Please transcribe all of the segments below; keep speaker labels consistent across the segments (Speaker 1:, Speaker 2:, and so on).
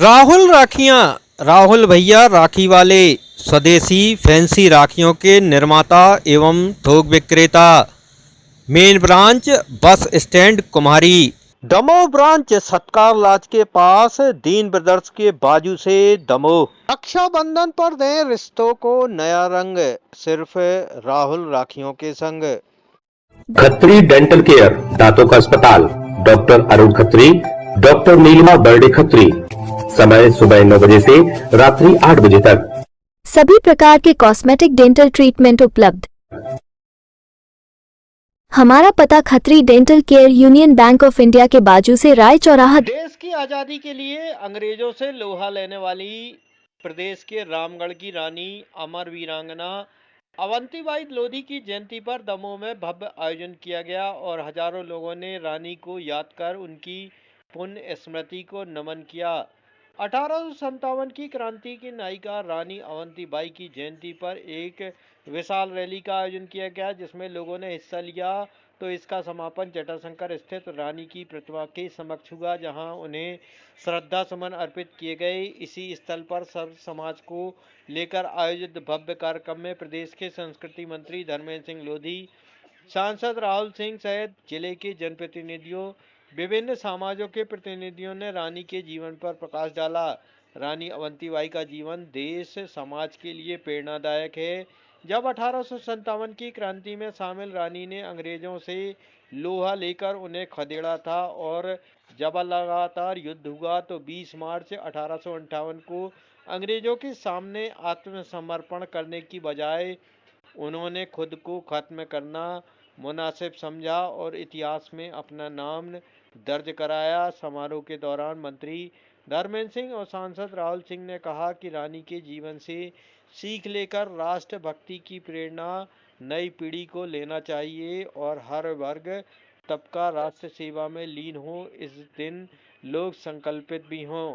Speaker 1: राहुल भैया राखी वाले स्वदेशी फैंसी राखियों के निर्माता एवं थोक विक्रेता। मेन ब्रांच बस स्टैंड कुम्हारी। दमोह ब्रांच सत्कार लॉज के पास दीन ब्रदर्स के बाजू से दमोह। रक्षाबंधन पर दें रिश्तों को नया रंग, सिर्फ राहुल राखियों के संग।
Speaker 2: खत्री डेंटल केयर, दांतों का अस्पताल, डॉक्टर अरुण खत्री, डॉक्टर नीलिमा बर्डे खत्री। समय सुबह 9 बजे से रात्रि 8 बजे तक।
Speaker 3: सभी प्रकार के कॉस्मेटिक डेंटल ट्रीटमेंट उपलब्ध। हमारा पता Khatri dental care, union bank of India के बाजू से राय चौराहा।
Speaker 1: देश की आजादी के लिए अंग्रेजों से लोहा लेने वाली प्रदेश के रामगढ़ की रानी अमर वीरांगना अवंतीबाई लोधी की जयंती पर दमोह में भव्य आयोजन किया गया और हजारों लोगों ने रानी को याद कर उनकी पुण्य स्मृति को नमन किया। 1857 की क्रांति की नायिका रानी अवंतीबाई की जयंती पर एक विशाल रैली का आयोजन किया गया, जिसमें लोगों ने हिस्सा लिया। तो इसका समापन जटाशंकर स्थित रानी की प्रतिमा के समक्ष हुआ, जहां उन्हें श्रद्धा सुमन अर्पित किए गए। इसी स्थल पर सर्व समाज को लेकर आयोजित भव्य कार्यक्रम में प्रदेश के संस्कृति मंत्री धर्मेंद्र सिंह लोधी, सांसद राहुल सिंह सहित जिले के जनप्रतिनिधियों, विभिन्न समाजों के प्रतिनिधियों ने रानी के जीवन पर प्रकाश डाला। रानी अवंतीबाई का जीवन देश समाज के लिए प्रेरणादायक है। जब 1857 की क्रांति में शामिल रानी ने अंग्रेजों से लोहा लेकर उन्हें खदेड़ा था और जब लगातार युद्ध हुआ तो 20 मार्च 1858 को अंग्रेजों के सामने आत्मसमर्पण करने की बजाय उन्होंने खुद को खत्म करना मुनासिब समझा और इतिहास में अपना नाम दर्ज कराया। समारोह के दौरान मंत्री धर्मेंद्र सिंह और सांसद राहुल सिंह ने कहा कि रानी के जीवन से सीख लेकर राष्ट्रभक्ति की प्रेरणा नई पीढ़ी को लेना चाहिए और हर वर्ग तबका राष्ट्र सेवा में लीन हो। इस दिन लोग संकल्पित भी हों।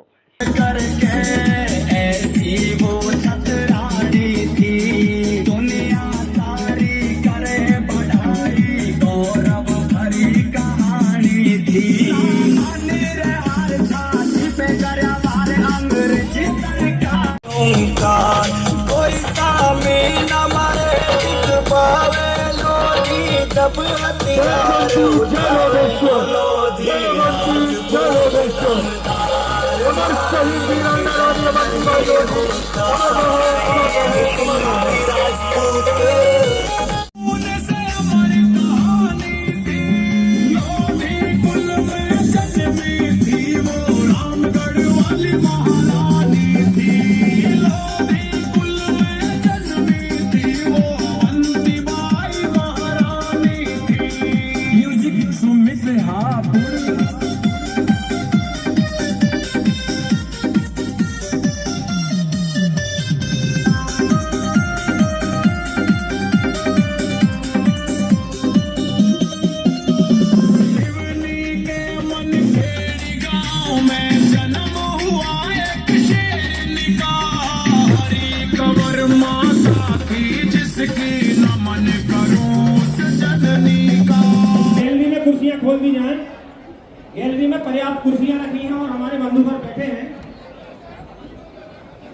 Speaker 4: कोई सामे न मारे टिक पावे लोधी, जब हथियार उठावे लोधी
Speaker 5: खोल दी जाए। गैलरी में पर्याप्त कुर्सियां रखी हैं और हमारे बंधुवर बैठे हैं।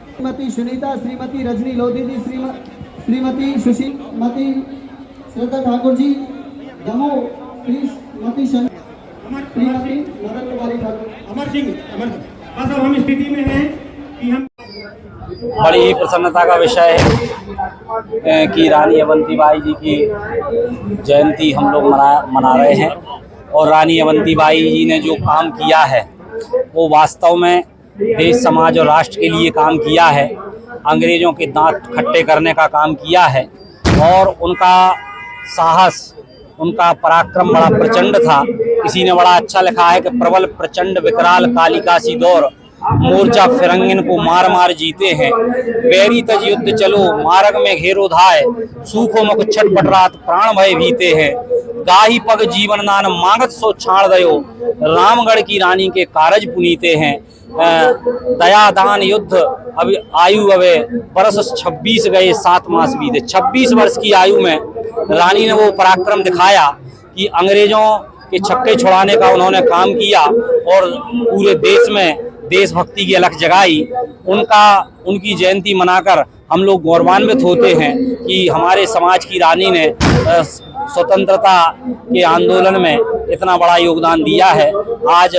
Speaker 6: श्रीमती सुनीता, श्रीमती रजनी लोधी जी, श्रीमती सुशीलमती श्रद्धा ठाकुर जी, दमोह श्रीमती श्रीमती मदन कुमारी ठाकुर,
Speaker 5: अमर सिंह। बस अब हम स्थिति में हैं कि हम
Speaker 7: बड़ी ही प्रसन्नता का विषय है कि रानी अवंतीबाई जी की जयंती हम लोग मना रहे हैं और रानी अवंतीबाई जी ने जो काम किया है वो वास्तव में देश, समाज और राष्ट्र के लिए काम किया है। अंग्रेज़ों के दांत खट्टे करने का काम किया है और उनका साहस, उनका पराक्रम बड़ा प्रचंड था। किसी ने बड़ा अच्छा लिखा है कि प्रबल प्रचंड विकराल कालिकासी दौर, मोर्चा फिरंगिन को मार मार जीते हैं। बैरी तज युद्ध चलो मार्ग में घेरो धाय, सूखो मुख छटपट रात प्राण भय भीते हैं। गाही पग जीवन नान मांगत सो छाड़ दयो, रामगढ़ की रानी के कारज पुनीते हैं। दया दान युद्ध अभी आयु अवे बरस 26 गए 7 मास बीते। 26 वर्ष की आयु में रानी ने वो पराक्रम दिखाया कि अंग्रेजों के छक्के छुड़ाने का उन्होंने काम किया और पूरे देश में देशभक्ति की अलख जगाई, उनकी जयंती मनाकर हम लोग गौरवान्वित होते हैं कि हमारे समाज की रानी ने स्वतंत्रता के आंदोलन में इतना बड़ा योगदान दिया है। आज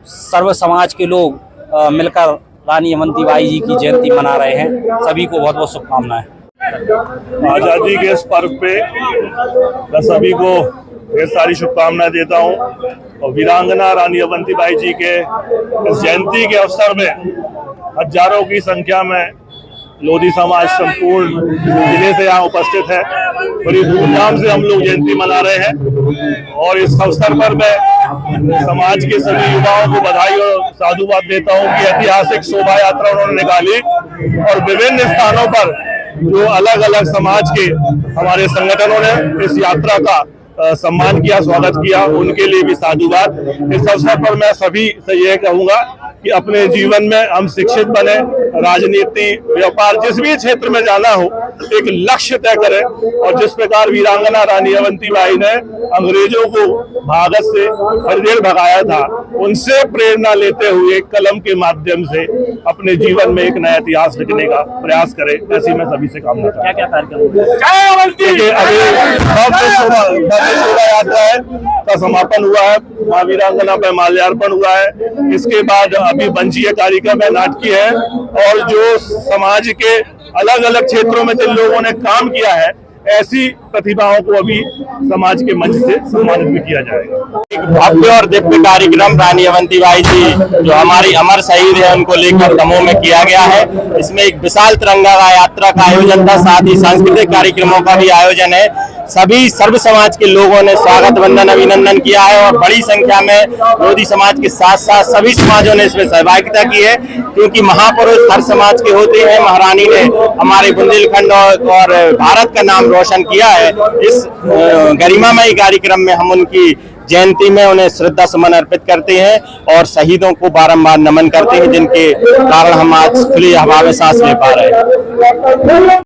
Speaker 7: सर्व समाज के लोग मिलकर रानी अवंतीबाई जी की जयंती मना रहे हैं। सभी को बहुत बहुत शुभकामनाएं।
Speaker 8: आज़ादी के इस पर्व पे मैं सभी को ढेर सारी शुभकामनाएं देता हूं और वीरांगना रानी अवंतीबाई जी के इस जयंती के अवसर में हजारों की संख्या में लोधी समाज संपूर्ण जिले से यहाँ उपस्थित है। बड़ी धूमधाम से हम लोग जयंती मना रहे हैं और इस अवसर पर मैं समाज के सभी युवाओं को बधाई और साधुवाद देता हूँ कि ऐतिहासिक शोभा यात्रा उन्होंने निकाली और विभिन्न स्थानों पर जो अलग अलग समाज के हमारे संगठनों ने इस यात्रा का सम्मान किया, स्वागत किया, उनके लिए भी साधुवाद। इस अवसर पर मैं सभी से यह कहूंगा कि अपने जीवन में हम शिक्षित बने, राजनीति, व्यापार, जिस भी क्षेत्र में जाना हो एक लक्ष्य तय करें और जिस प्रकार वीरांगना रानी अवंतीबाई ने अंग्रेजों को भारत से हर देर भगाया था, उनसे प्रेरणा लेते हुए कलम के माध्यम से अपने जीवन में एक नया इतिहास लिखने का प्रयास करें, ऐसी मैं सभी से कामना करता हूं।
Speaker 7: क्या कार्यक्रम
Speaker 8: अभी शोभा यात्रा है का समापन हुआ है, मां वीरांगना पर माल्यार्पण हुआ है। इसके बाद अभी मंचीय कार्यक्रम है, नाटकीय है और जो समाज के अलग अलग क्षेत्रों में जिन लोगों ने काम किया है ऐसी प्रतिभाओं को अभी समाज के मंच से सम्मानित भी किया जाएगा।
Speaker 9: एक भव्य और दिव्य कार्यक्रम रानी अवंतीबाई जी जो हमारी अमर शहीद है उनको लेकर दमोह में किया गया है। इसमें एक विशाल तिरंगा यात्रा का आयोजन था, साथ ही सांस्कृतिक कार्यक्रमों का भी आयोजन है। सभी सर्व समाज के लोगों ने स्वागत वंदन अभिनंदन किया है और बड़ी संख्या में लोधी समाज के साथ साथ सभी समाजों ने इसमें सहभागिता की है, क्योंकि महापुरुष हर समाज के होते हैं। महारानी ने हमारे बुंदेलखंड और भारत का नाम रोशन किया है। इस गरिमामय कार्यक्रम में हम उनकी जयंती में उन्हें श्रद्धा सुमन अर्पित करते हैं और शहीदों को बारंबार नमन करते हैं, जिनके कारण हम आज खुली हवा में सांस ले पा रहे हैं।